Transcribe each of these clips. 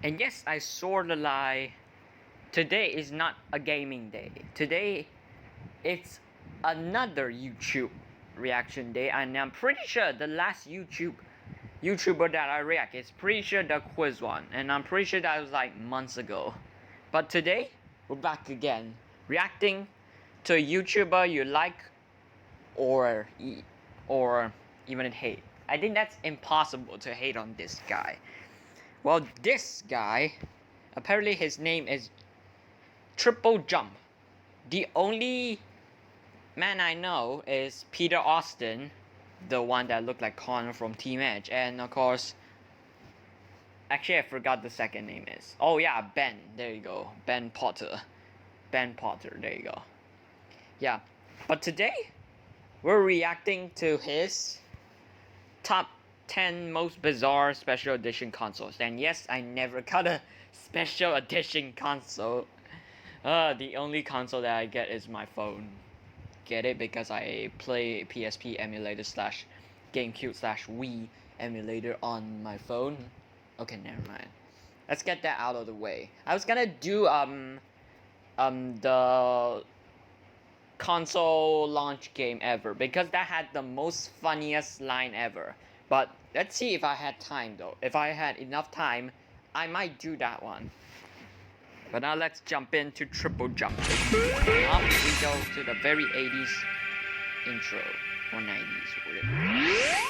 And yes, I sorta lie. Today is not a gaming day. Today, it's another YouTube reaction day, and I'm pretty sure the last YouTuber that I react is pretty sure the quiz one, and I'm pretty sure that was like months ago. But today, we're back again, reacting to a YouTuber you like or even hate. I think that's impossible to hate on this guy. Well, this guy, apparently his name is TripleJump. The only man I know is Peter Austin, the one that looked like Connor from Team Edge, and of course, actually I forgot the second name is. Oh yeah, Ben. There you go. Ben Potter. Ben Potter. There you go. Yeah, but today we're reacting to his top 10 most bizarre special edition consoles. And yes, I never got a special edition console. The only console that I get is my phone. Get it? Because I play PSP emulator slash Gamecube slash Wii emulator on my phone. Okay, never mind. Let's get that out of the way. I was gonna do the console launch game ever, because that had the most funniest line ever. But let's see if I had time though. If I had enough time, I might do that one. But now let's jump into TripleJump. Now we go to the very 80s intro, or 90s, whatever.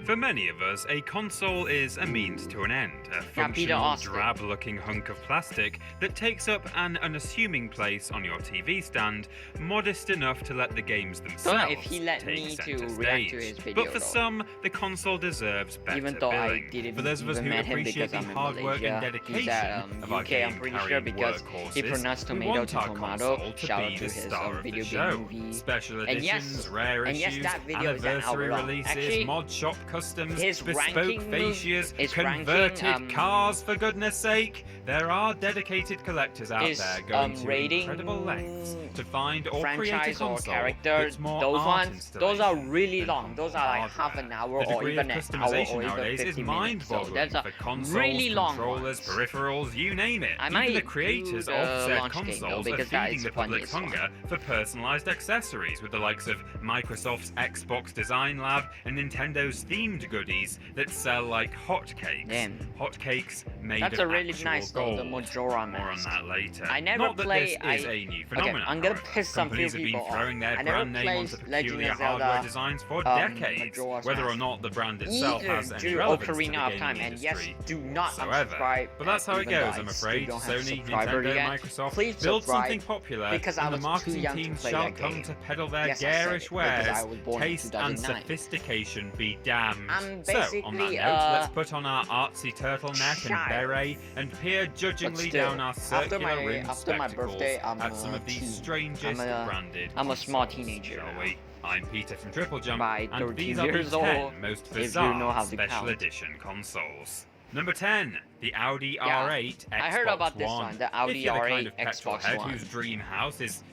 For many of us, a console is a means to an end, a functional, drab-looking hunk of plastic that takes up an unassuming place on your TV stand, modest enough to let the games themselves if he let take me center to stage. react to his video, but for some, the console deserves better even though billing. I didn't For those of us even who met him appreciate because the I'm in hard work Malaysia. and dedication He's at of our UK, I'm pretty sure, because he pronounced we tomato want to our tomato. console to Shout be out to the his star of the video show. game movie. Special And editions, rare yes, issues, that video is an anniversary hour long. releases, Actually, mod shop customs, his bespoke ranking fascias, is converted ranking, cars, for goodness sake. There are dedicated collectors out there going to rating, incredible lengths to find or create a franchise or console characters. that's more Those art ones, those are installation really than long. Those are like half an hour the or degree even of an hour customization or even nowadays 50 is minutes. So mind-boggling that's a for consoles, really long controllers, ones. peripherals, you name it. I Even might the creators do of the said launch game, though, consoles are because that feeding is the public's funniest hunger for personalized accessories with the likes of Microsoft's Xbox Design Lab and Nintendo's themed goodies that sell like hotcakes. Damn. Hotcakes made That's of a really actual nice though, gold. the Majora More on mask. that later. I never Not that play. this is a new phenomenon. Okay, I'm gonna however. piss some few Companies have been people off. throwing their I never brand name played onto Legend peculiar of Zelda, hardware designs for decades, Majora's whether or Mask. not the brand itself has any do relevance Ocarina to the of gaming Time, and yes, industry do not whatsoever. unsubscribe. But that's how it even though goes, I I'm still afraid. don't have Sony, subscriber Nintendo, yet. Microsoft Please build subscribe, something popular, because I and the was too marketing young to teams play shall that come game. to peddle their Yes, I said garish it, because I wares. was born in Taste and 2009. sophistication be damned. I'm So, on that basically, note, let's put on our artsy turtleneck and beret and peer judgingly still, down our circular rimmed after my spectacles birthday, I'm at some of these teen. strangest branded I'm a small consoles, teenager. shall we? I'm Peter from TripleJump, By and 13 these are the years 10 old, most if you bizarre know how to special count. edition consoles. Number 10, the Audi Yeah, R8 Xbox I heard about this One. one, the Audi If you're the R8 kind of petrol Xbox head One. whose dream house is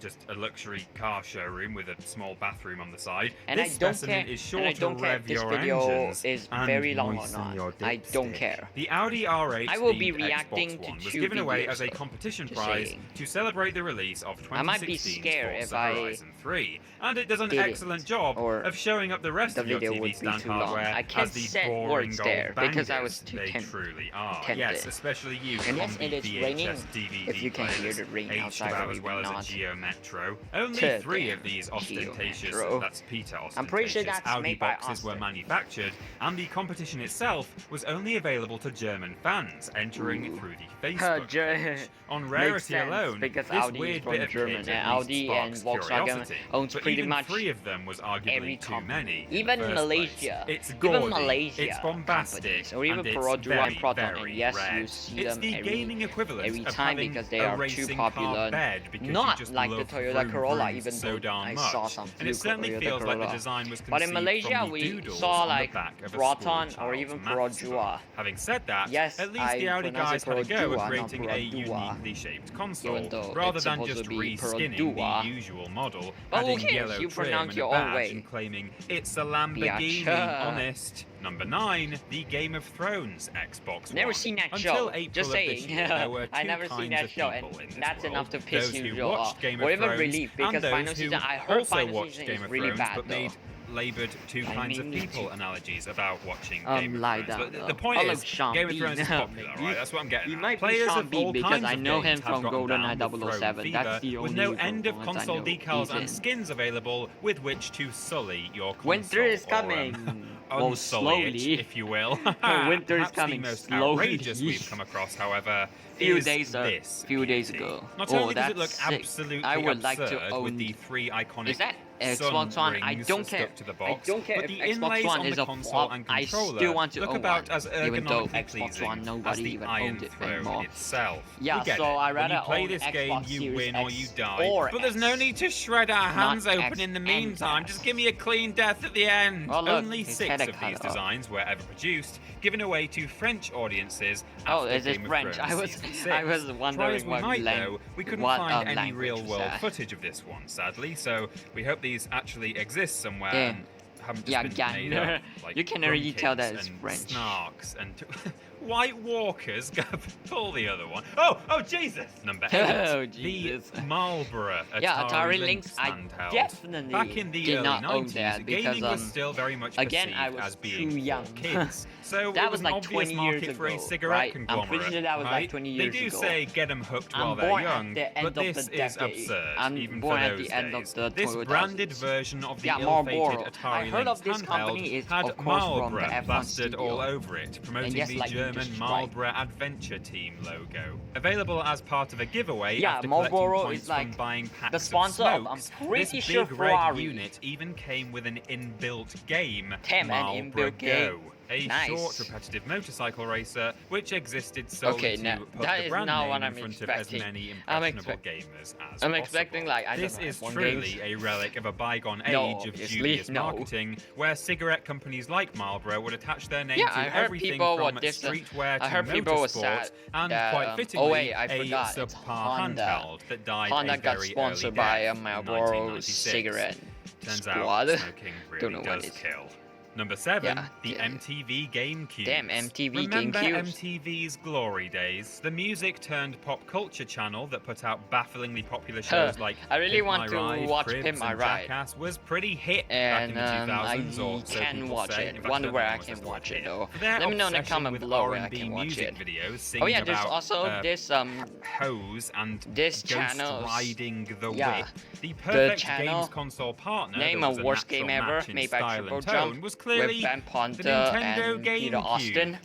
just a luxury car showroom with a small bathroom on the side, And this I don't specimen care. is sure And I to don't care rev if this your video engines is and very long or moisten your not. I don't dipstick. care. The Audi R8 I will be themed reacting Xbox to One was 2 given away videos, as a though. competition Just prize saying. to celebrate the release of 2016's I might be scared Forza if I Horizon 3, and it does an did it, excellent job or of showing up the rest the of your video TV would be stand too long. hardware I can't as the set boring words old there because I was bangers too they tempted. truly are. Yes, especially you, And yes, combi it is VHS raining, DVD if you can hear players, the rain aged outside about or as well even as not. a Geo Metro. Only To 3 damn of these Geo ostentatious, Metro. that's Peter ostentatious, I'm pretty sure that's Audi made by boxes were Austin. manufactured, and the competition itself was only available to German fans entering through the Facebook page. On Makes rarity sense, alone, because this Audi is weird from bit of German, kit and at least Audi and sparks Volkswagen curiosity. owns But pretty even much 3 of them was every arguably too company. many. in Even the first Malaysia. place. It's Even gaudy, Malaysia it's bombastic, companies, or even and it's Perodua very, and Proton, very and yes, rare. you see It's them the gaming equivalent every of time having because they a are too racing popular. car bed because Not you just like love the Toyota vroom Corolla, vrooms even so though darn I much. saw some And it few certainly Toyota feels like the Corolla. design was But in conceived Malaysia, from the we doodles saw on like the back of a Proton school or child's even maths book. Perodua. Having said that, Yes, at least I the Audi pronounce guys it had a go Perodua, at not creating a Perodua. uniquely shaped Even console, though rather it's than supposed just to be reskinning Perodua. the usual model, But who adding cares? yellow You trim pronounce and your a own badge way. and claiming it's a Lamborghini. Biatch. Honest. Number 9, the Game of Thrones Xbox Never One. seen that Until show. April Just of this saying. year, there were two I never seen kinds that of show, and people in this that's world. enough to piss Those you who off. watched Game of Or even Thrones, relief, and because those final who season, I heard also final watched season Game is of really Thrones, bad but though. laboured two kinds of people analogies about watching Game lie of Thrones. down. But the point Oh, is, look, Sean Game of Bean. Thrones is popular, right? That's what I'm getting You at. might be Players Sean of Bean all because kinds I of know him games have from gotten GoldenEye down with 007. Throne That's fever, the with only no end of ones I console know decals he's in. and skins available with which to sully your console. Winter is or, coming. Well, unsully it, slowly. if you will. Winter is Perhaps coming the most slowly. outrageous we've come across, however, Few is days this ago. Not Oh, only does it look that's sick. absolutely I would like absurd to own. with the 3 iconic Is that sun Xbox One? I rings don't care. stuck to the box, I don't care but if the Xbox inlays One on is the a console flop. and I controller still want to look own about one, as even though ergonomically Xbox pleasing One as nobody the even Iron owned it Throne anymore. itself. Yeah, We get so it. I When rather you play own this Xbox game, you Series win or X you die. or But there's no S. need to shred our hands Not open X in the and meantime. S. Just give me a clean death at the end. Oh, look, Only his 6 head of cut these off. designs were ever produced, given away to French audiences. Oh, after is it Game of French? Thrones Season 6. I was Try wondering as we what might, though, we couldn't find any language was real-world that. footage of this one, sadly. So we hope these actually exist somewhere. Damn. And haven't just Yeah, been made up, like you can already tell that Grunkins it's and French. Snarks and White Walkers. Pull the other one. Oh, Jesus! Number 8. Oh, Jesus. The Marlboro Atari, Yeah, Atari Lynx, I handheld. definitely Back in the did early not own 90s, that gaming because, was still very much again, perceived I was as being too young. for kids. So That it was an like obvious 20 years market for a ago, cigarette right? I'm conglomerate. pretty sure that was like right? 20 years They do ago. say get them hooked I'm while they're born young, at the end but of this the is decade. absurd, I'm even born for at those the end of days. the This 2000s. branded version of the Yeah, ill-fated Marlboro. Atari I heard Lynx of this company handheld is, had of course, from the Marlboro F1 plastered studio. all over it, promoting yes, the like you German just tried. Marlboro Adventure Team logo. Available as part of a giveaway Yeah, after Marlboro collecting points is like from buying packs the sponsor of of, smokes, I'm pretty this sure, big red Ferrari. unit even came with an inbuilt game, Damn, an Marlboro inbuilt Go. game. A Nice. short, repetitive motorcycle racer which existed solely Okay, to now, put that the is brand not name what in I'm front expecting. of as many I'm impressionable gamers as I'm possible. expecting, like, I don't This know, is F1 truly games. a relic of a bygone No, age of obviously, dubious no. marketing, where cigarette companies like Marlboro would attach their name Yeah, to I heard everything people from were different. streetwear to I heard people were motorsport, sad and that, quite fittingly, oh wait, I a forgot, it's subpar Honda. handheld that died Honda a got very sponsored early by a death in Marlboro 1996. cigarette Turns squad. out smoking really Don't know what does it is. kill. Number 7, Yeah, the yeah. MTV GameCube. Damn, MTV Remember GameCubes. MTV's glory days? The music-turned-pop culture channel that put out bafflingly popular shows like I really Pimp want My to Ride, watch Cribs, Pimp My and Ride. Jackass was pretty hit And back in the 2000s, or I so can people watch say. it. In fact, Wonder I don't where know I what's can the watch word it here. though. For their Let me know in the obsession comment with below where I R&B can watch music it. videos Oh singing yeah, there's about, also this hose and this ghost channel's- riding the yeah, whip. The perfect channel games console partner name that a was worst natural game ever match in made by style and TripleJump tone was clearly with Ben the Ponta Nintendo and Peter GameCube. Austin.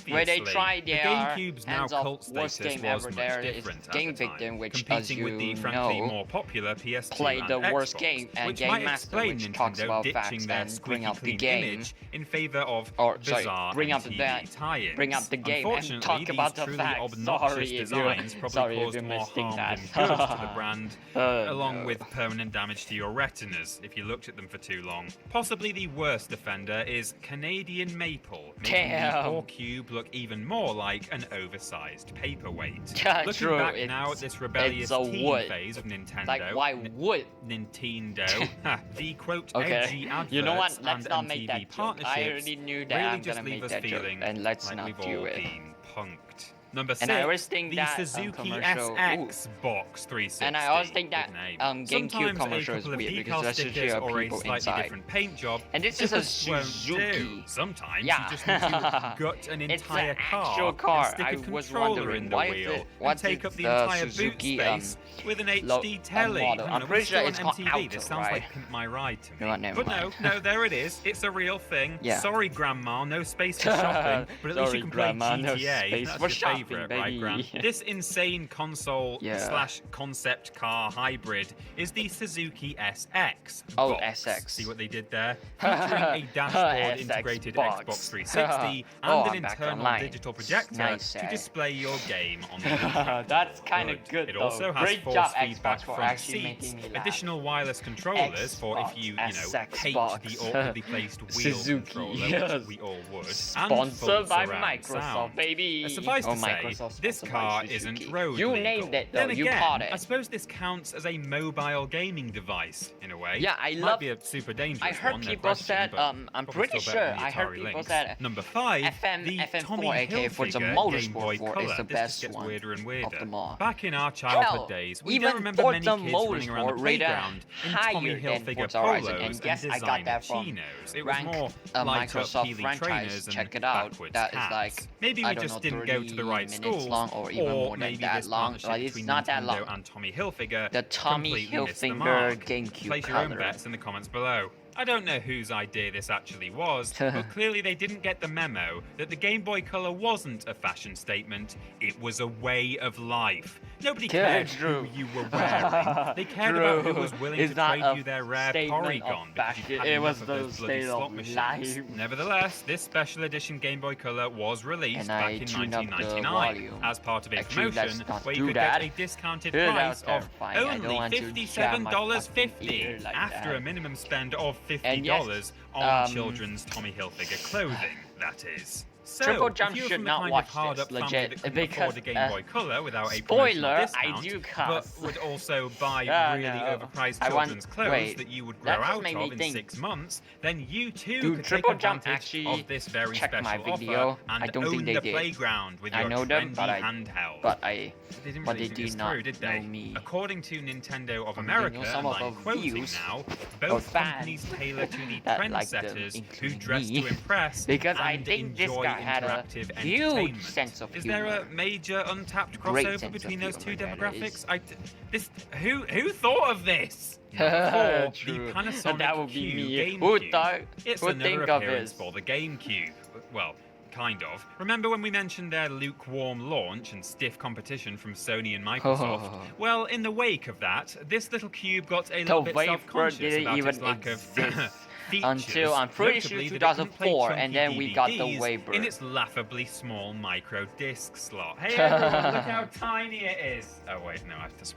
Where they Obviously. tried the their GameCube's now hands off cult worst status game was ever much there is different Game at the time, Victim, which, competing as you with the frankly know, more popular PS2 played and the Xbox, worst game and which Game might Master, explain which Nintendo talks about ditching facts their and squeaky bring up the clean game. image in favor of Or, sorry, bizarre bring up MTV that- tie-ins. bring up the game and Unfortunately, talk about these the truly facts. obnoxious Sorry if you're- designs probably sorry if caused you're more missing harm that. than good to the brand, along no. with permanent damage to your retinas if you looked at them for too long. Possibly the worst offender is Canadian Maple, making the Damn. 4-cube look even more like an oversized paperweight. Yeah, Looking true, back it's- now at this rebellious it's a teen wood. phase of Nintendo, Like, why would? Nintendo, the quote Okay. edgy adverts You know what? Let's and not make MTV that joke. I partnerships already knew that really I'm just gonna leave make us that joke, feeling and let's like not we've do all it. been punked. Number 6, And I always think the that, Suzuki commercial- SX Box 360. And I always think that Good name. GameCube Sometimes commercial a is couple of weird decal because there's stickers usually or a people slightly inside. different paint job And this is a just won't do. Suzuki. Sometimes Yeah. you just need to gut an It's entire an car, actual car. and stick a I was controller wondering, in the why is wheel it- and what take is up the the entire Suzuki, boot space with an HD telly. model? Hang I'm on, pretty it's sure still it's on called MTV. Auto, This sounds right? like Pimp My Ride to me. You know what, never But mind. no, there it is. It's a real thing. Yeah. Sorry, Grandma, no space for shopping, but at least Sorry, you can play Grandma, no GTA. space That's for your favourite favorite, right, Grant? This insane console slash concept car hybrid is the Suzuki SX. Oh, box. SX. See what they did there? Featuring a dashboard integrated Xbox 360 and an internal digital projector to display your game on the That's kind of good. It also has Great force job, feedback Xbox, for front actually seats, making me laugh. additional wireless controllers for if you hate the awkwardly placed wheel controller, which we all would. Sponsored by Microsoft, sound. Baby. Suffice to say, this car isn't road You legal. named it though. Then You again, caught it. I suppose this counts as a mobile gaming device in a way. Yeah, I Might love. be a super dangerous I heard one, people no question, said. but I'm probably pretty still better sure. than the I heard Atari people Lynx. said. Number 5, the Tommy FM4 AK for the Hilfiger Game Boy Motorsport 4 Color. is the This best just gets one weirder and weirder. of them all. Back in our childhood Hell, days, we even don't remember many Forza kids running around the Motorsport rated playground in higher Tommy than Hilfiger Forza Horizon, polos and yes, I got designer that from chinos. It was Rank, more a light up Microsoft peely franchise. trainers Check and it out. backwards That is hats. like Maybe I we don't just know, didn't go to the right 30 minutes school, long, or even more than maybe that this long. partnership Like, it's between not that Nintendo long. and Tommy Hilfiger The Tommy completely missed the Hilfiger mark. GameCube Place your own color. bets in the comments below. I don't know whose idea this actually was, but clearly they didn't get the memo that the Game Boy Color wasn't a fashion statement, it was a way of life. Nobody cared who you were wearing. They cared about who was willing to trade you their rare Porygon because you had it was enough the of those bloody state slot of machines. life. Nevertheless, this special edition Game Boy Color was released And back I in tuned up the 1999 volume. as part of a Actually, let's promotion not where do you could that. get a discounted Dude, that price was of terrifying. I don't only want to jam my fucking $57.50 ear like after that. a minimum spend of $50 And yes, on children's Tommy Hilfiger clothing, that is. So, TripleJump if you were should from the not kind watch of hard-up this, family legit, that couldn't because, afford a Game Boy Color without a spoiler, promotional I discount, do but cuss. would also buy really no. overpriced I want- children's clothes wait, that you would that grow just out made me of in think. 6 months, then you too Dude, could take TripleJump advantage actually of this very checked special my video. offer and I don't own think they the did. playground with I your know them, trendy but handheld. They didn't but really they think do this not through, did they? know me. According to Nintendo of They America, know some and of I'm the quoting views now, of both fans companies tailor to the that like them, trendsetters who including dress me. to impress Because and I think this enjoy guy had a interactive huge entertainment. sense of Is there a humor. major untapped Great crossover sense between of those two humor, that is. demographics? Who thought of this? Number 4, the True. Panasonic That would be Q me. Gamecube. It's Who'd another think of appearance this? for the GameCube. Well, kind of. Remember when we mentioned their lukewarm launch and stiff competition from Sony and Microsoft? Well, in the wake of that, this little cube got a little bit wafer self-conscious didn't about even its lack exist of features, until I'm pretty sure notably that it couldn't play 2004, chunky and then we got the DVDs wafer. in its laughably small micro disc slot. Hey everyone, look how tiny it is. Oh wait, no, that's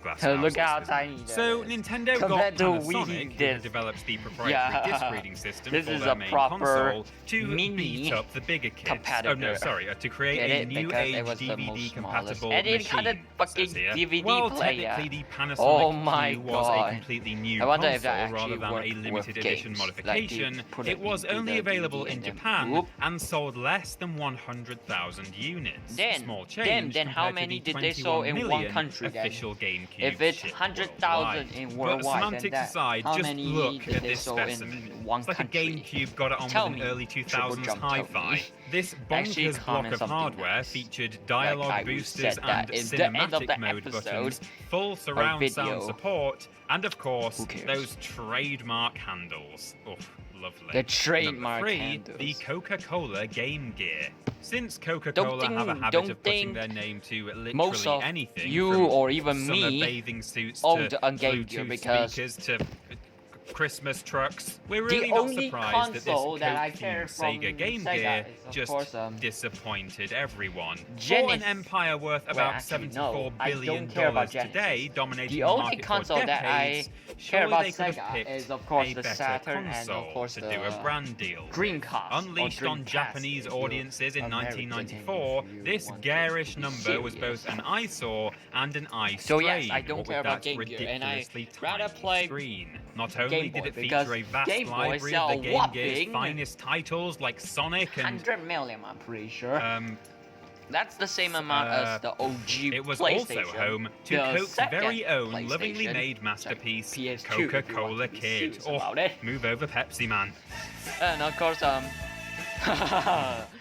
glass. Look mouse, how isn't it? tiny that So is. Nintendo Compared got to Panasonic, Wii who disc. developed the proprietary disc reading system This for is their a main proper console, to mini beat up the bigger kids. competitor. Oh no, sorry, to create Get a it? new Because age it was the most DVD smallest. compatible And it machine. had a fucking says here. DVD well, player. technically the Panasonic Oh my Q was God. a completely new I wonder console if that rather actually than a worked limited with edition games. modification. Like, put it was into only the available DVD in and then Japan whoop. and sold less than 100,000 units. Then- Small change then how compared to many the did they sell 21 in one million country then? official GameCube If it's shipped 100,000 worldwide. in But worldwide, then semantics that, aside, how just many look did at they this sell specimen. in one It's like country? a GameCube got it on Tell with an me, early 2000s TripleJump, tell hi-fi. me. This Actually, bonkers block comment of something hardware nice. featured dialogue Like I boosters said that and in the end of cinematic the mode episode buttons, full surround sound video. support, and of course, Who cares? those trademark handles. Oh, lovely. The trademark Number 3, handles. the CocaCola Game Gear. Since Don't Coca-Cola think- have a habit don't of putting think their name to most literally of anything, you from or even summer me bathing suits owned to a Game Gear Bluetooth because speakers to Christmas trucks, we're really the not only surprised that this console that I Coke-themed carried from Sega Game Sega Gear is, of just course, disappointed everyone. For Genesis. an empire worth about actually, $74 no, I don't billion care about today, Genesis. dominating The the only market console for that I decades, care surely about they could have Sega picked is, of course, a the better Saturn and, of console course, to the do a brand deal with. Dreamcast or Unleashed on Dreamcast Japanese if you're audiences in American 1994, and if you this want to garish be number was serious. both an eyesore and an eye So strain. yes, I don't what care with about that Game Gear, and I ridiculously rather tiny play screen. Not only Game did Boy, it because feature a vast Game Boy library sell of the Game Gear's whopping finest titles like Sonic and 100 million, I'm pretty sure. um, That's the same amount as the OG it was PlayStation. also home to The Coke's second very own lovingly PlayStation. made masterpiece, PS2, if you want Coca-Cola to be Kid. serious Oh, about it. move over, Pepsi Man. And of course,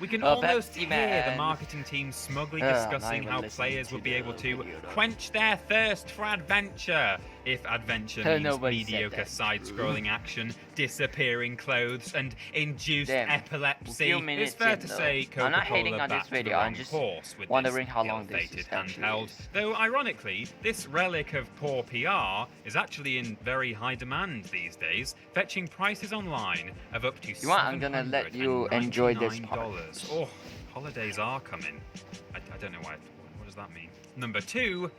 We can Well, almost Pepsi hear Man. the marketing team smugly I'm not discussing even how listening players to would be the able to video, though. quench their thirst for adventure. If adventure means Nobody said mediocre that. side-scrolling action, disappearing clothes and induced epilepsy. It's fair to say I'm not hating Coca-Cola on this backed the video, wrong I'm just horse with wondering this how long this ill-fated actually handheld. is. Though ironically, this relic of poor PR is actually in very high demand these days, fetching prices online of up to I'm gonna let you enjoy this part. Oh, holidays are coming. I don't know why. What does that mean? Number 2.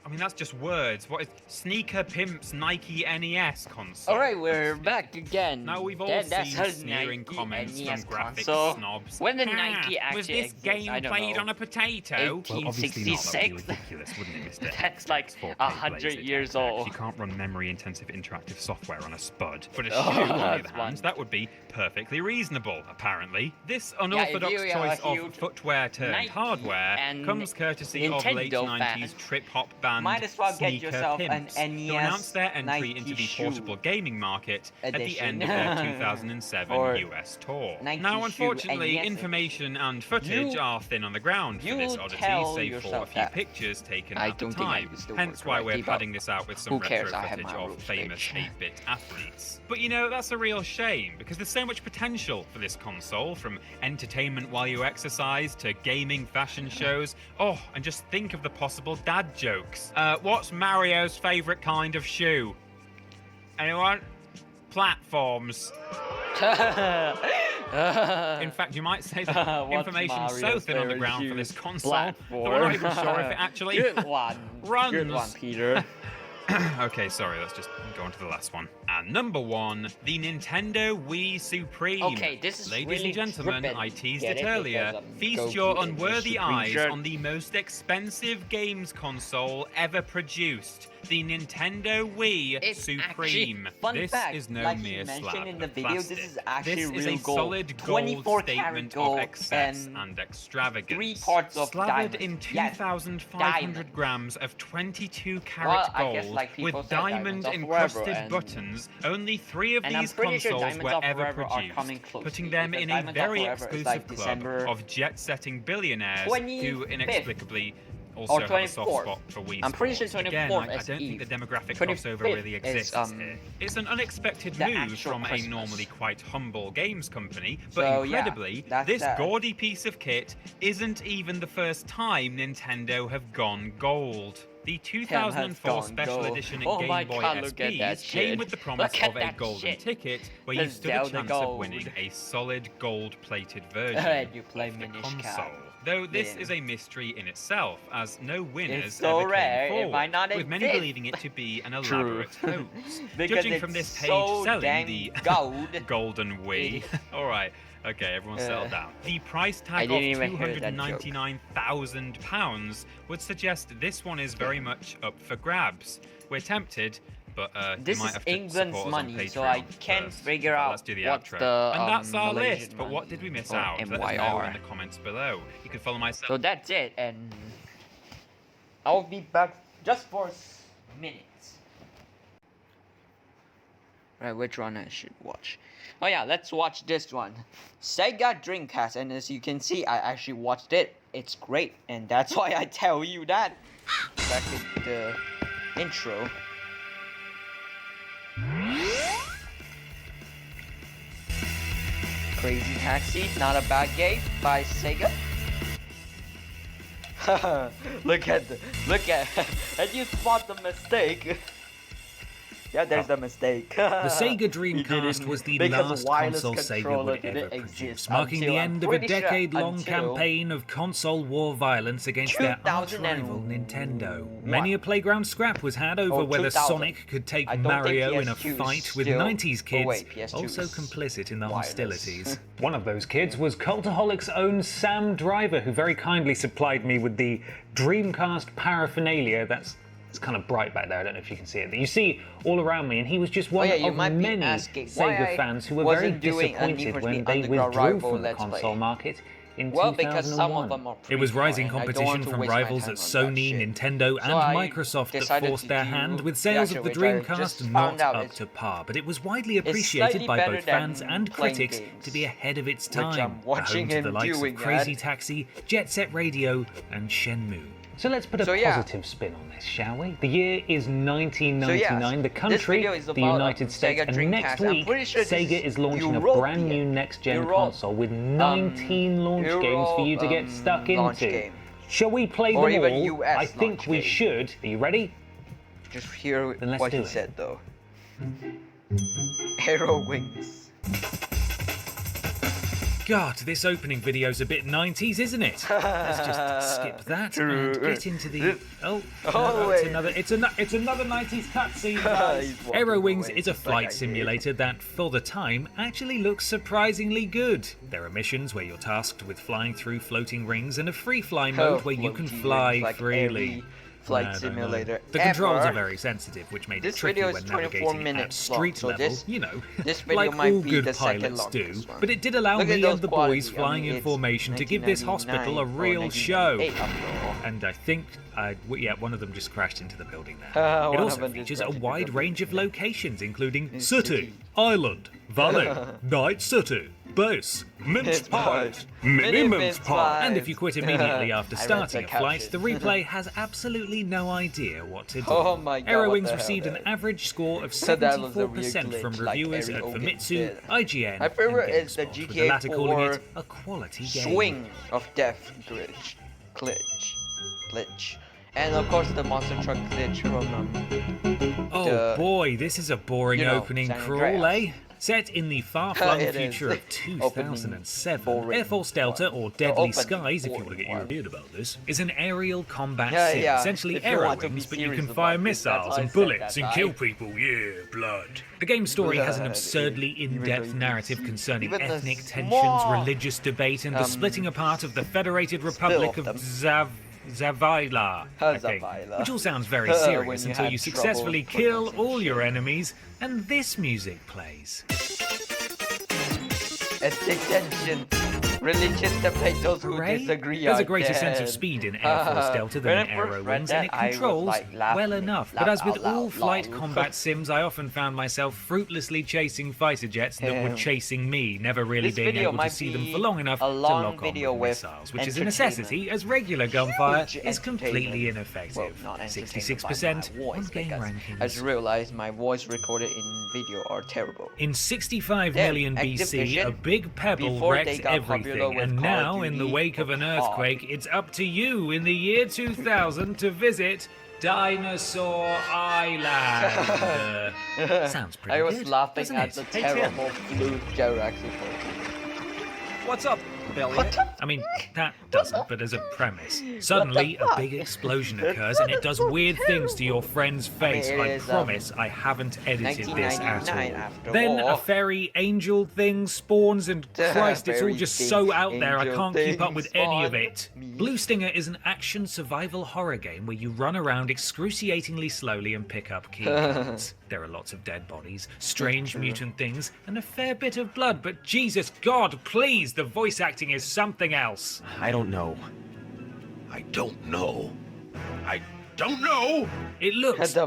I mean, that's just words. What is Sneaker Pimps Nike NES console? Alright, we're back again. Now we've all seen sneering comments from graphic snobs. When the Nike actually was this game played on a potato? 1866. Well, ridiculous, wouldn't it, Mister? That's like 100 years old. You can't run memory-intensive interactive software on a spud. But a shoe, on the other hand, that would be perfectly reasonable, apparently. This unorthodox choice of footwear turned hardware comes courtesy of late 90s trip-hop band Might as well get Sneaker yourself Pimps, an who NES announced their entry Nike into the shoe portable gaming market at the edition. end of their 2007 Or US tour. Nike Now, shoe unfortunately, NES information and footage are thin on the ground for this oddity, save for a few pictures taken at the time. Hence why we're padding this out with some retro footage of famous 8-bit athletes. But you know, that's a real shame, because there's so much potential for this console, from entertainment while you exercise to gaming fashion shows. Oh, and just think of the possible dad jokes. What's Mario's favourite kind of shoe? Anyone? Platforms. In fact, you might say that information's so thin on the ground for this console that we're not even sure if it actually runs. Good one, Peter. Okay, sorry, let's just go on to the last one. And number 1, the Nintendo Wii Supreme. Okay, this is Ladies really and gentlemen, trippin'. I teased Get it it? earlier. Because I'm Feast your Goku in the unworthy Supreme eyes shirt. on the most expensive games console ever produced. The Nintendo Wii Supreme. This is no mere slab in the of video, plastic. this is actually This is real a gold. solid 24 gold karat statement gold of excess and and extravagance. 3 parts of Slathered diamond. in Yes, 2,500 diamond. grams of 22 karat Well, I guess, gold like, people with said diamonds are diamond-encrusted forever, and- buttons. Only 3 of And I'm these pretty sure consoles diamonds were are ever forever are coming produced, closely, putting them because in a diamonds are very forever is exclusive like club December of jet-setting billionaires who 25th. inexplicably also Or have a soft 24th. spot for Wii I'm pretty sure sports. 24th Again, I is don't think Eve. the demographic 25th crossover really is, exists here. It's an unexpected the move actual from Christmas. a normally quite humble games company, but So, yeah, incredibly, that's this that. gaudy piece of kit isn't even the first time Nintendo have gone gold. The 2004 gone Special gold. Edition Oh Game my Boy God, look at that SPs came shit. with the promise Look at of a that golden shit. ticket where The you stood a Zelda chance of gold. winning a solid gold-plated version And you play of the Minish console. Cap. Though this Yeah. is a mystery in itself, as no winners It's so ever rare, it came forward, might not with many exist. believing it to be an True. elaborate hoax. Because Judging from it's this page so selling dang the gold. golden Wii. Alright, okay, everyone settle down. The price I tag didn't of even hear that joke. £299,000 would suggest this one is very much up for grabs. We're tempted, but This you might is have to England's support us on money, so I Patreon can't first. figure But out let's do the what's outro. the And that's our Malaysian list, but what money, did we miss or out? Let us know MYR. in the comments below. You can follow myself. So that's it, and I'll be back just for minutes. Right, which one I should watch? Oh yeah, let's watch this one. Sega Dreamcast, and as you can see, I actually watched it. It's great, and that's why I tell you that. Back in the intro. Crazy Taxi, not a bad game by Sega. look at, and you spot the mistake. Yeah, there's the mistake. The Sega Dreamcast was the last console Sega would ever produce, marking the end of a decade-long campaign of console war violence against their arch-rival Nintendo. Many a playground scrap was had over whether Sonic could take Mario in a fight, with 90s kids also complicit in the hostilities. One of those kids was Cultaholic's own Sam Driver, who very kindly supplied me with the Dreamcast paraphernalia. It's kind of bright back there, I don't know if you can see it, that you see all around me, and he was just one of many Sega fans who were very disappointed when they withdrew from the console market in 2001. It was rising competition from rivals at Sony, Nintendo, and Microsoft that forced their hand, with sales of the Dreamcast not up to par, but it was widely appreciated by both fans and critics to be ahead of its time, home to the likes of Crazy Taxi, Jet Set Radio, and Shenmue. So let's put a positive spin on this, shall we? The year is 1999, the country, the United States, and next week, Sega is launching a brand new next-gen console with 19 launch games for you to get stuck into. Shall we play them all? I think we should. Are you ready? Just hear what he said, though. Aero Wings. God, this opening video's a bit 90s, isn't it? Let's just skip that and get into the... Oh, no, it's another 90s cutscene, guys. Aero Wings is a flight simulator that, for the time, actually looks surprisingly good. There are missions where you're tasked with flying through floating rings and a free fly mode where you can fly freely. Flight simulator. The controls are very sensitive, which made it tricky when navigating at street level, you know, like all good pilots do. But it did allow me and the boys flying in formation to give this hospital a real show. And I think, one of them just crashed into the building there. It also features a wide range of locations, including City, Island, Valley, Night City, Base, Mince Pies, Mini Mince Pie. And if you quit immediately after starting a flight, the replay has absolutely no idea what to do. Aero Wings received an average score of 74% from reviewers at Famitsu, IGN, and GameSpot, with the latter calling it a quality game. Swing of Death glitch. And of course the monster truck glitch from oh boy, this is a boring opening crawl, eh? Set in the far-flung future of 2007, Air Force Delta, or Deadly Skies, if you want to get your beard about this, is an aerial combat sim, essentially Aero Wings, but you can fire missiles and bullets and kill people, blood. The game's story has an absurdly in-depth narrative concerning ethnic tensions, religious debate, and the splitting apart of the Federated Republic of Zavala, I think, which all sounds very serious until you successfully kill all your enemies, and this music plays. Attention! Religious debaters who disagree There's a greater sense of speed in Air Force Delta than in Aero Wings, and it controls well enough. But as with all flight combat sims, I often found myself fruitlessly chasing fighter jets that were chasing me, never really being able to see them for long enough to lock on with missiles, which is a necessity as regular gunfire is completely ineffective. 66% on game rankings. I just realized my voice recorded in video are terrible. In 65 million BC, a big pebble wrecked everything. And now, in the wake of an earthquake, it's up to you in the year 2000 to visit Dinosaur Island. Sounds pretty good. I was laughing at the terrible blue Jurassic. What's up, Elliot? I mean, that doesn't, but as a premise. Suddenly, a big explosion occurs and it does weird things to your friend's face. I promise I haven't edited this at all. Then a fairy angel thing spawns and Christ, it's all just so out there I can't keep up with any of it. Blue Stinger is an action survival horror game where you run around excruciatingly slowly and pick up key cards. There are lots of dead bodies, strange mutant things, and a fair bit of blood, but Jesus God, please, the voice acting is something else. I don't know. It looks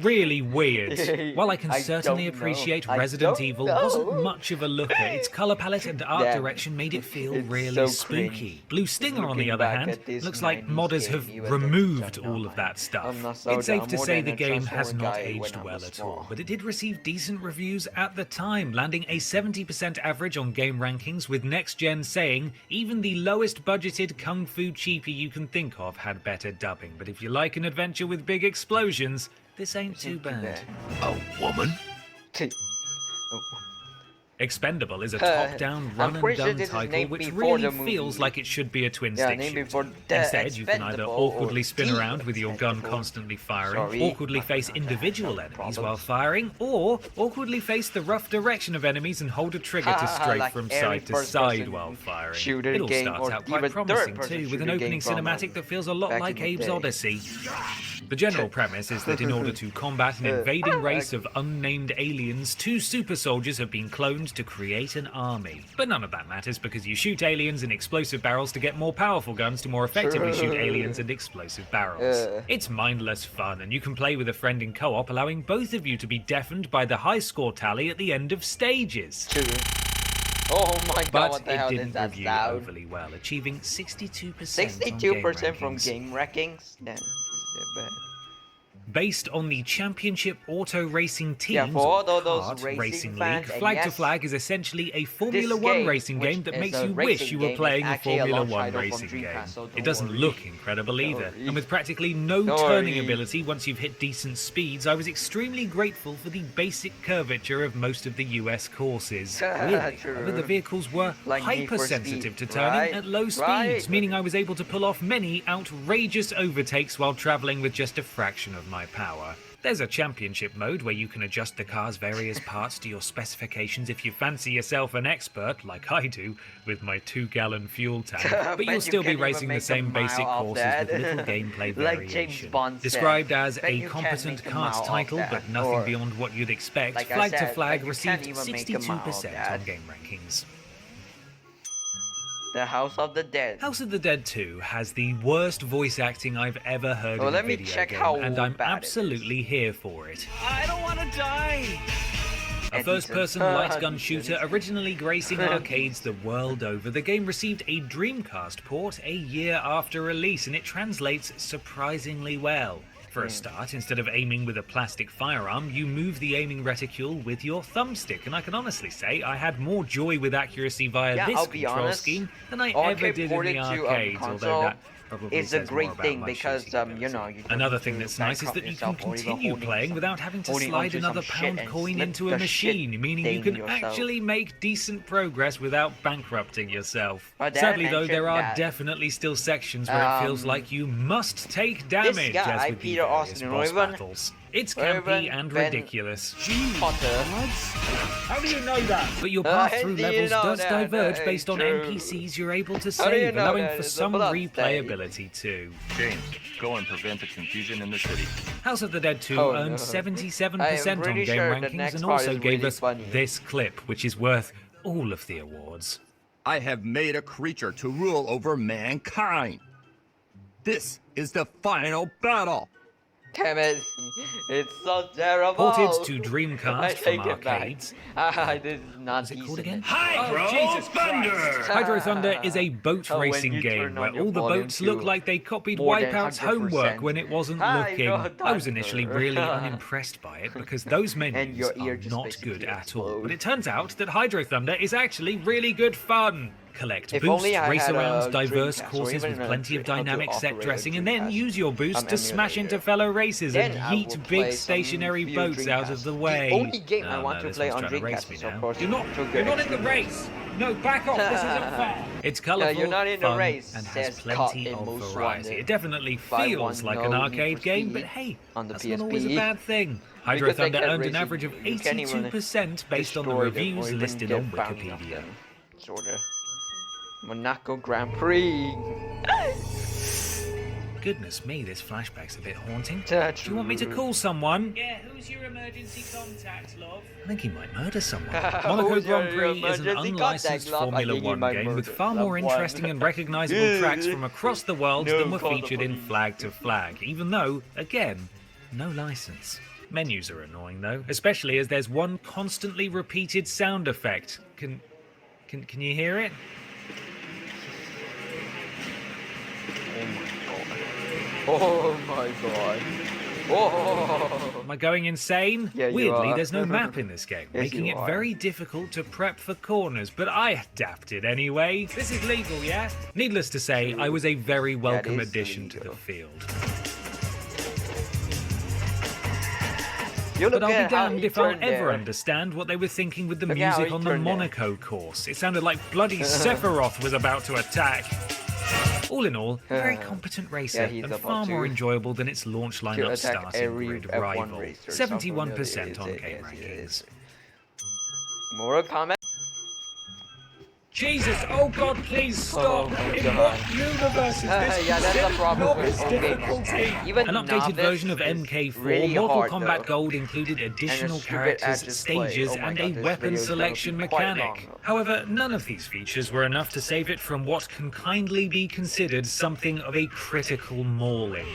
really weird. While I can certainly appreciate Resident Evil wasn't much of a looker, its colour palette and art direction made it feel really spooky. Blue Stinger, on the other hand, looks like modders have removed all of that stuff. It's safe to say the game has not aged well at all, but it did receive decent reviews at the time, landing a 70% average on game rankings, with Next Gen saying even the lowest budgeted kung fu cheapie you can think of had better dubbing. But if you like an adventure with big explosions, this ain't too bad. A woman? Expendable is a top-down run-and-done title which really feels like it should be a twin-stick shooter. Instead, you can either awkwardly spin around with your gun constantly firing, awkwardly face individual enemies while firing, or awkwardly face the rough direction of enemies and hold a trigger to strafe from side to side while firing. It all starts out quite promising too, with an opening cinematic that feels a lot like Abe's Odyssey. The general premise is that in order to combat an invading race of unnamed aliens, 2 super soldiers have been cloned to create an army. But none of that matters because you shoot aliens in explosive barrels to get more powerful guns to more effectively shoot aliens in explosive barrels. It's mindless fun, and you can play with a friend in co-op, allowing both of you to be deafened by the high score tally at the end of stages. Oh my god, But what the it hell didn't is that review sound? overly well, achieving 62% 62% from rankings. game rankings? Damn, that's bad. Based on the Championship Auto Racing Teams, Yeah, for all those kart racing racing fans, league, and Flag to yes, Flag is essentially a Formula this 1 game, racing which game that is makes a you wish racing you were game, playing is a actually a Formula launch 1 title from racing game. Dreamcast, so It don't doesn't worry. look incredible either, worry. and with practically no Don't turning worry. ability once you've hit decent speeds, I was extremely grateful for the basic curvature of most of the US courses. Weirdly, True. however, the vehicles were Like Need for hypersensitive Speed, to turning right? at low speeds, Right. meaning I was able to pull off many outrageous overtakes while travelling with just a fraction of my power. There's a championship mode where you can adjust the car's various parts to your specifications if you fancy yourself an expert, like I do, with my 2-gallon fuel tank. But you'll still be racing the same basic courses with little gameplay Like James variation. Bond said, Described as bet a you can't competent make a mile karts off title, that. but nothing Or, beyond what you'd expect, like I Flag to said, Flag bet you can't received even make a mile of 62% that. on game rankings. The House of the Dead. House of the Dead 2 has the worst voice acting I've ever heard in a let me video check game, how and I'm bad it absolutely here for it. I don't want to die. A first-person light gun shooter originally gracing arcades the world over, the game received a Dreamcast port a year after release, and it translates surprisingly well. For a start, instead of aiming with a plastic firearm, you move the aiming reticule with your thumbstick, and I can honestly say I had more joy with accuracy via Yeah, this I'll be control honest, scheme than I arcade ever did in ported the to, arcades, although console that probably is a says more great about thing my because shooting you ability. know you don't Another need thing to that's nice is that you can bankrupt yourself or even continue holding playing some- without having to holding slide onto another some shit pound and coin slip into a the machine, shit meaning you thing can yourself. actually make decent progress without bankrupting yourself. But Dad Sadly though, there mentioned are that, definitely still sections where it feels like you must take damage guy, as with the Peter various Austin boss Raven- battles. It's Raven campy and Ben ridiculous. Potter. How do you know that? But your path How through do you levels know does that? diverge That based on ain't true. NPCs you're able to How do you save, know allowing that? for It's a some blood stain. replayability too. James, go and prevent the confusion in the city. House of the Dead 2 Oh, earned no. 77% I am on pretty game sure the rankings next and part also is gave really us funny. this clip, which is worth all of the awards. I have made a creature to rule over mankind. This is the final battle. Damn it, it's so terrible. Ported to I Dreamcast take from it back. arcades. This is not Is it decent. called again? Hydro Thunder. Hydro Thunder is a boat Oh, when racing you game turn where on your all the volume boats look to like they copied more than Wipeout's 100%. homework when it wasn't looking. Hydro I was initially Thunder. really unimpressed by it because those menus your ear are just not basically good at all. explodes. But it turns out that Hydro Thunder is actually really good fun. Collect If boosts, only I race had around a diverse Dreamcast or courses even with an plenty of how to dynamic set operate a dressing, and then Dreamcast, use your boost to smash emulator. into fellow racers Then and I will yeet play big some stationary few boats out Dreamcasts. of the way. The only game I Oh, want no, to this play one's on trying to race Dreamcast me is now. of course You're not in the race. No, back off. This isn't fair. It's colourful, you're not in the fun, race, and has says Caught plenty in of Most variety. Wanted It definitely by feels one like an no arcade Need for game, Speed but hey, on the that's not always a PSP. bad thing. Hydro Because they Thunder kept earned an racing, average of you can't even 82% based on the destroy them or reviews even listed get on bounty off Wikipedia. them. Sorta. Monaco Grand Prix. Goodness me, this flashback's a bit haunting. That's Do you want me to rude. call someone? Yeah, who's your emergency contact, love? I think he might murder someone. Monaco Who's your Grand Prix is an emergency unlicensed contact, love? I Formula think he 1 might game with murder far more someone. interesting and recognizable tracks from across the world No, than were call the featured in police. Flag to Flag, even though, again, no license. Menus are annoying though, especially as there's one constantly repeated sound effect. Can you hear it? Oh my god. Oh. Am I going insane? Yeah, you Weirdly, are. there's no map in this game, Yes, making you it are. very difficult to prep for corners, but I adapted anyway. This is legal, yeah? Needless to say, I was a very welcome is addition to the legal. field. You look But I'll at be how damned he if I'll turned ever there. understand what they were thinking with the Look at how music he on the turned there. Monaco course. It sounded like bloody Sephiroth was about to attack. All in all, a very competent racer, he's and about far more to enjoyable than its launch lineup attack starting every grid F1 rival. racer. 71% on Yes, game yes, rankings. yes. Mortal Kombat. Jesus, oh God, please stop! In what universe is this yeah, that's a problem with all games. difficulty? Even An updated version of MK4 really Mortal hard, Kombat though. Gold included additional stupid characters, edges stages, play. Oh my and God, a this weapon video is gonna be selection quite mechanic. long. However, none of these features were enough to save it from what can kindly be considered something of a critical mauling.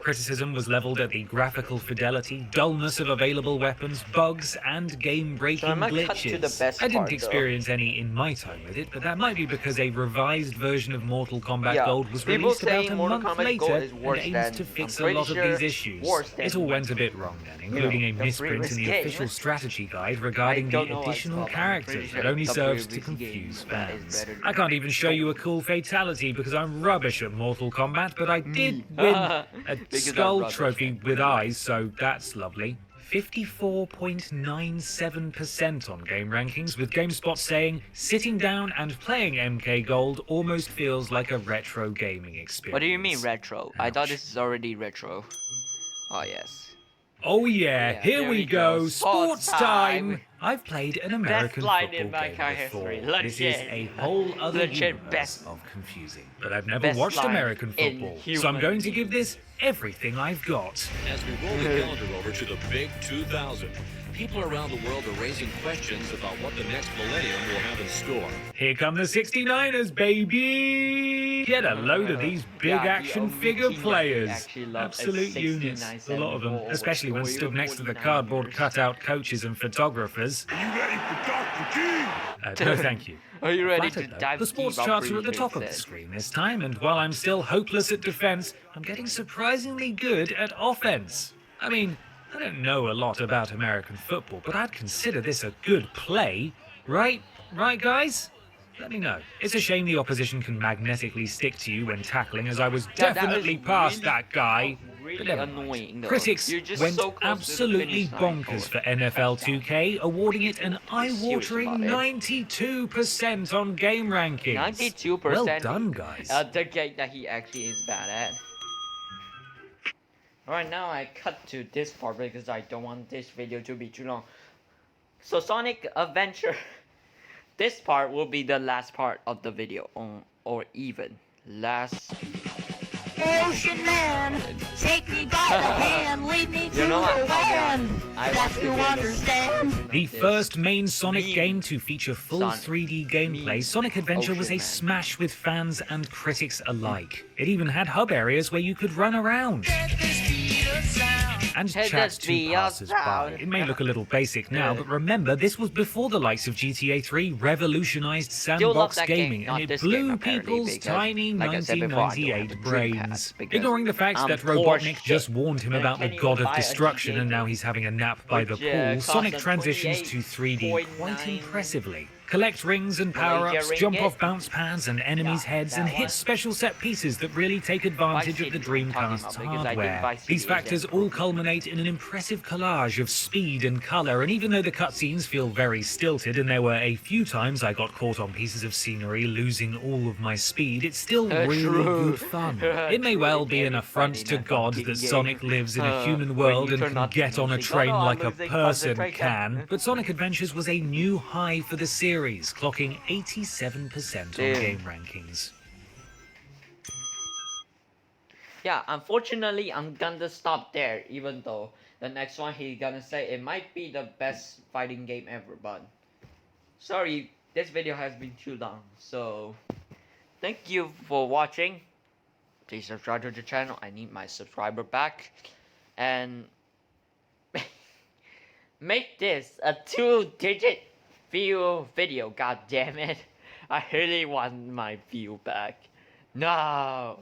Criticism was leveled at the graphical fidelity, dullness of available weapons, bugs, and game-breaking So I might cut to the glitches. best I didn't part, experience any in my time with it, but that might be because a revised version of Mortal Kombat Yeah, Gold was people released about saying a Mortal month Kombat Gold later is and worse aims than- to fix I'm a pretty lot of sure these issues. worse than, It all went a bit wrong then, including a the misprint in previous the game. official strategy guide regarding the don't know what it's additional called, but I'm pretty characters sure that only the serves to previous confuse game is fans. better I can't even show you a cool fatality because I'm rubbish at Mortal Kombat, but I did win a Because I'm skull rubbish. trophy with eyes, so that's lovely. 54.97% on game rankings, with GameSpot saying, sitting down and playing MK Gold almost feels like a retro gaming experience. What do you mean retro? I thought Ouch. this is already retro. Oh yes. Oh yeah, Yeah, here there we we go, go. sports Sports time! time. I've played an American line football in my game car before. history. This is Legit. a whole other Legit universe best- of confusing. But I've never best watched line American in football, so human I'm going to give this everything I've got. As we roll the calendar over to the big 2000, people around the world are raising questions about what the next millennium will have in store. Here come the 69ers, baby! Get a load of these big Yeah, the action only figure team that players. actually love Absolute is units, 69 a lot of them, Seven especially when or stood even next to the 49ers. cardboard cutout coaches and photographers. You ready for Dr. King? No thank you. Are you ready to Flattered, though. dive The sports deep? I'm charts are pretty at the sure top of it the said. screen this time, and while I'm still hopeless at defense, I'm getting surprisingly good at offense. I mean, I don't know a lot about American football, but I'd consider this a good play, right? Right, guys? Let me know. It's a shame the opposition can magnetically stick to you when tackling, as I was Yeah, that definitely is past really- that guy. really But never mind. annoying, though. Critics You're just went so close to the absolutely finish line bonkers for for NFL 2K, awarding it an eye-watering about it. 92% on game rankings. 92%. Well done, guys. The game that he actually is bad at. Alright, now I cut to this part because I don't want this video to be too long. So Sonic Adventure, this part will be the last part of the video, or even last. Ocean man, take me by the hand, lead me to You know what? the land. I That want to you do this. understand. The first main Sonic Me. game to feature full Sonic. 3D gameplay, Me. Sonic Adventure was a Ocean Man. smash with fans and critics alike. It even had hub areas where you could run around and Hit chat the to speed of passers-by. sound. It may look a little basic now, but remember, this was before the likes of GTA 3 revolutionized Still love sandbox that game, gaming, not and it this blew game, apparently, people's because, tiny like I said before, I don't have 1998 the Dreamcast brains. because Ignoring the fact I'm that poor Robotnik shit. just warned him I about the can't god even of buy a destruction GTA and now he's having a nap by the Which, pool, costs Sonic them transitions to 3D quite 28.9 impressively. Collect rings and power-ups, Malaysia jump ringgit. off bounce pads and enemies' Yeah, heads, that and hit one. special set pieces that really take advantage of the Vice City, I'm talking Dreamcast's about, because I did hardware. Vice City These factors again. all culminate in an impressive collage of speed and colour, and even though the cutscenes feel very stilted, and there were a few times I got caught on pieces of scenery losing all of my speed, it's still really True. good fun. It may well be an affront to God that Sonic lives in a human world when and you turn can on the get on a music, train oh no, I'm like a losing person concentration. can, but Sonic Adventures was a new high for the series, clocking 87% on Damn. game rankings. Yeah, unfortunately, I'm gonna stop there, even though the next one he's gonna say it might be the best fighting game ever, but sorry, this video has been too long, so thank you for watching. Please subscribe to the channel, I need my subscriber back, and make this a 2-digit view video, god damn it. I really want my view back. No!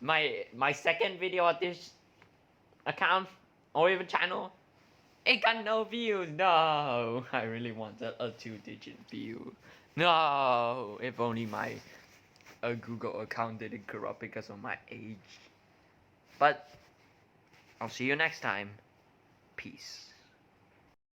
My second video on this account or even channel, it got no views. No, I really want a 2-digit view. No, if only my Google account didn't corrupt because of my age. But I'll see you next time. Peace.